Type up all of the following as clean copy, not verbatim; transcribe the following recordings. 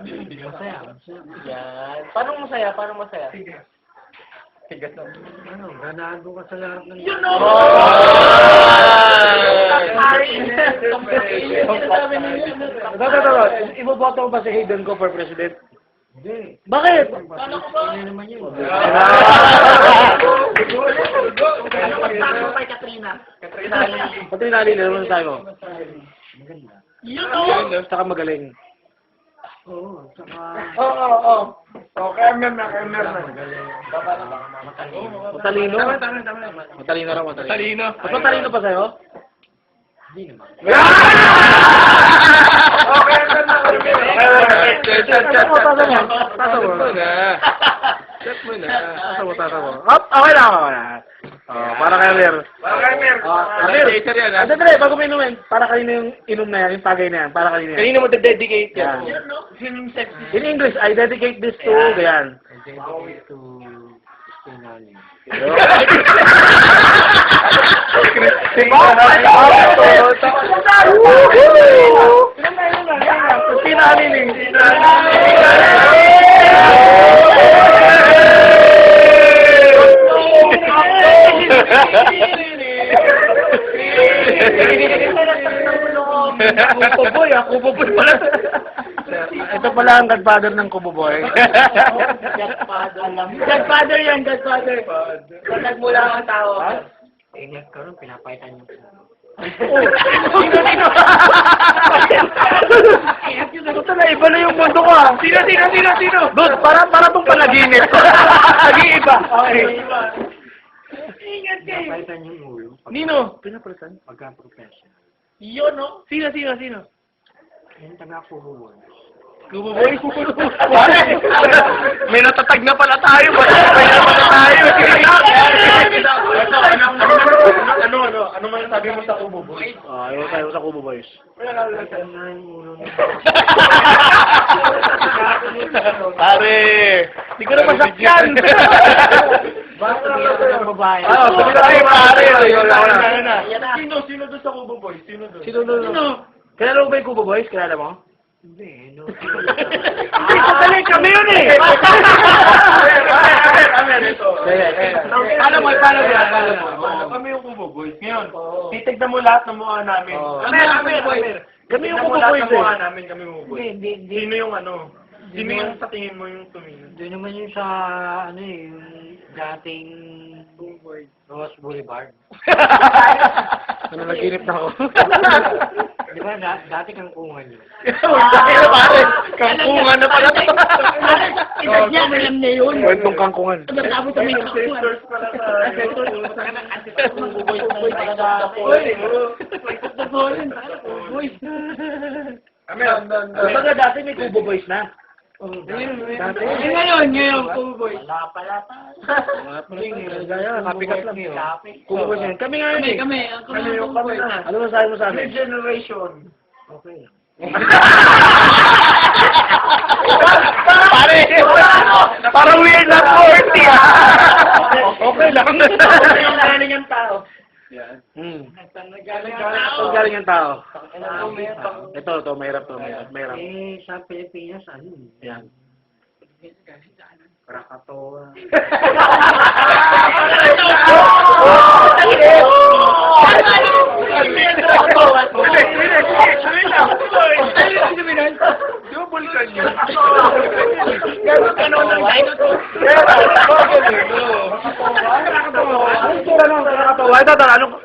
Masaya. Yan. Paano masaya? Paano masaya? Tigas na. Ano, ganado ka sa lahat ng... You know! Iboboto mo ba si Hayden ko for president? Hindi. Bakit? Ano ko ba? Hindi naman yun. Ano kay Katrina? Pati nalili naman tayo. Maganda. You know! Saka magaling. Oo, saka... Oo. Okay, magaling. Matalino? Tama. Matalino raw, matalino. Mas matalino pa sa'yo? Hindi naman. Tasa mo. Okay na. Para kay Amir. Amir, Andre, bago mo inumin, para kanino yung inom na yan, yung tagay na yan, para kanino yan. Kanino mo dedicate yan? Yan. You know? Sinong sexy? In English, I dedicate this to, ganyan. To Spinali. Kubo boy pala. Ito pala ang godfather ng Kubo boy. Godfather yan, Godfather. Kung nagmula ang tao. Ingat ka rin, pinapaitan niyo. Ito na, iba na yung mundo ko ah. Sino? Dude, para tong panaginip. Nag-iiba. Okay. Ingat kayo. Pinapaitan niyo yung ulo. Nino? Pinapresan? Pagka-profession. Yun, no? Sino? Yung taga-kubo. Kubo boy? May natatag na pala tayo. May natatag tayo. Ano man sabi mo sa Kubo Boy? Ayaw tayo sa Kubo boys. Pinapaitan na yung ulo niya. Pare! Hindi ko na masakyan! Basta niya ng babae. Sabi na kayo, pare! Sino doon sa Kubo Boy? Sino doon? Sino? Kilala mo ba yung Kubo boys? Kilala mo? Hindi, no. Sandali, kami yun eh! Paano mo? Kami yung Kubo Boys. Ngayon, titignan mo lahat ng mukha namin. Kami yung Titignan mo Kubo lahat boys ng mukha eh. namin, kami yung Kubo Boys. Hindi. Sino yung ano? Sino yung sa tingin mo yung tumingin? Doon naman yung sa, yung dating Ross Boulevard. Ano, naginip na ako. Di ba, dati kang kungan yun. Pare, kangkungan na pala. Edad niya, alam niya yun. Kwentong kangkungan. Tapos kami Sisters pala sa Kubo Boys talaga. Baga dati may Kubo boys na. Dati. Ngayon, Kubo Boys. Wala pala tayo. Kapikat lang. Kubo boys yan. Kami nga yun eh. Kami yung Kubo Boys. Ano masabi mo sa amin? Generation. Okay. Pare! Parang weird na 40 ah! Okay lang. Yung galing ang tao. Ang galing ang tao. Ito, mahirap to. Mahirap. Eh, sa Pilipinas, ano? Yan. Krakatoa.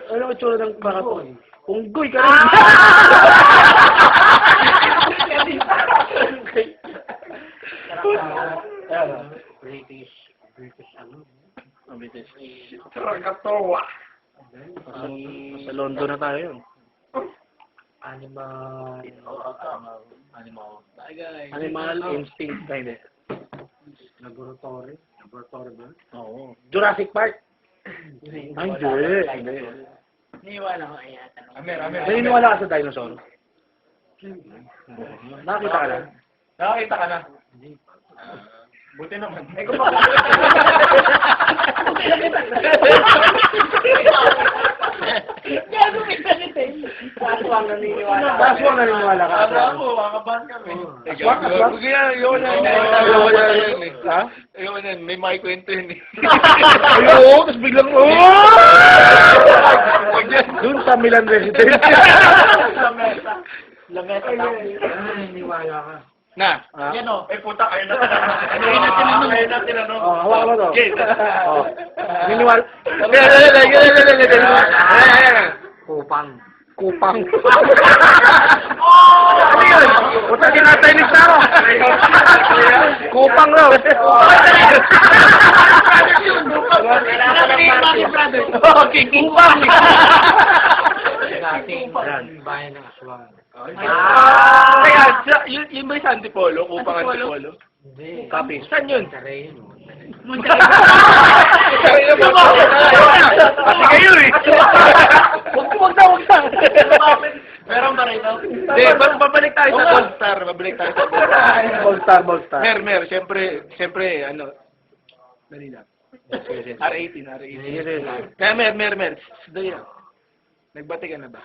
Anong itsura ng Krakatoa? Unggoy ka rin. British ano? Krakatoa. Sa London na tayo yun. Animal Instinct. Hindi. laboratory ba? Oo. Jurassic Park. Ay, hindi. Niwala ko kaya. Naniniwala ka sa dinosaur? Nakakita ka na? Nakakita ka na? Buti naman. Gago may ganito eh. Aswang naniniwala ka. Ako, kakabahan kami. Aswang, aswang. Ayoko na. Ayoko na yun eh. Ha? Ayoko na, may makikwento yun eh. Ayoko, tapos biglang, Huwag yan. Doon sa Milan Residence. Lamesa lang. Naniniwala ka. Na. Yan o. Eh puta, kayo na. Kayo na tinanong. Kayo na tinanong. Oh, hawak mo to. Okay. Oh. Niniwala. Kupang. Kupang. Ano yun? Puta, tinatainis na ako. Kupang raw. Okay, kupang. Dating bayan ng aswang. Kaya, yun ba yung Antipolo? Kupang Antipolo? Hindi. Copy. Saan yun? Taray yun. Pati kayo eh. Huwag na. Meron ba rito? Hindi, babalik tayo sa Gold Star. Babalik tayo sa Gold Star. Ball star. Mer, siyempre, ano, dali lang. R18. Kaya Mer, dali lang. Nagbati ka na ba?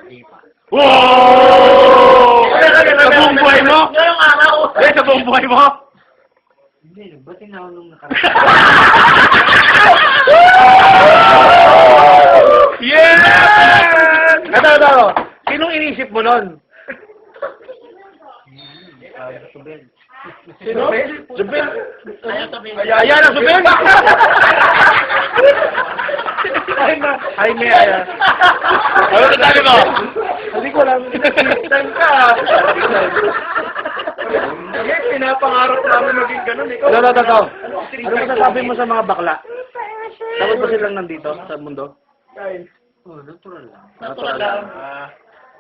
Hindi pa. Wow! Sa buong buhay mo? Ngayong araw. Eh, sa buong buhay mo? Hindi, nagbati na ako nung nakaraan. Yes! Ito. Sinong inisip mo nun? Subel. Sino? Jubel. Ayaw sabihin. Ayan ang Jubel. Jaime, ayan. Ano na sabi mo? Hindi ko alam. Saan ka? Hindi, pinapangarap namin maging ganun. Ikaw. Ito. Ano masasabi mo sa mga bakla? Dapat ba silang nandito sa mundo? Oh, natural lang. Natural lang.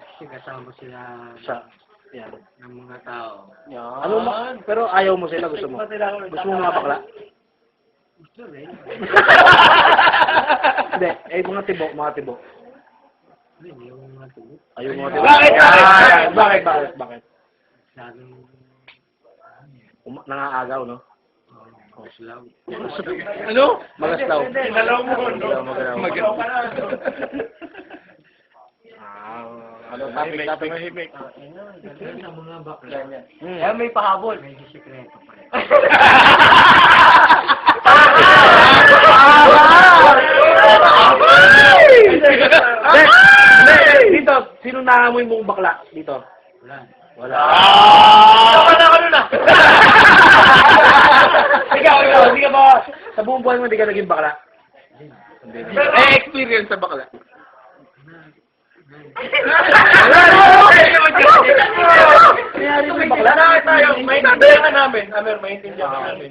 Kasi kasama sila Sa, yan. ng mga tao. Ano mo? Pero ayaw mo sila, gusto mo. Gusto mo mga bakla? Gusto rin. Hindi, mga tibok. Hindi, yung mga tubig. Ayaw mga tibok. Bakit? Laging Nangaagaw, no? koslaw. Ano? Magaslaw. Dalaw mo. Magalaw. Ano topic? Mahimik. Ganun sa mga bakla. Kaya may pahabol. May sikreto pa rin. Dito, sino naamoy mong bakla? Dito. Wala. Wala ka nun ah! Ikaw, hindi ka ba, sa buong buhay mo hindi ka naging bakla? Experience sa bakla. Nangyari mo yung bakla? Tayo, maintindihan ka namin. Maintindihan ka namin.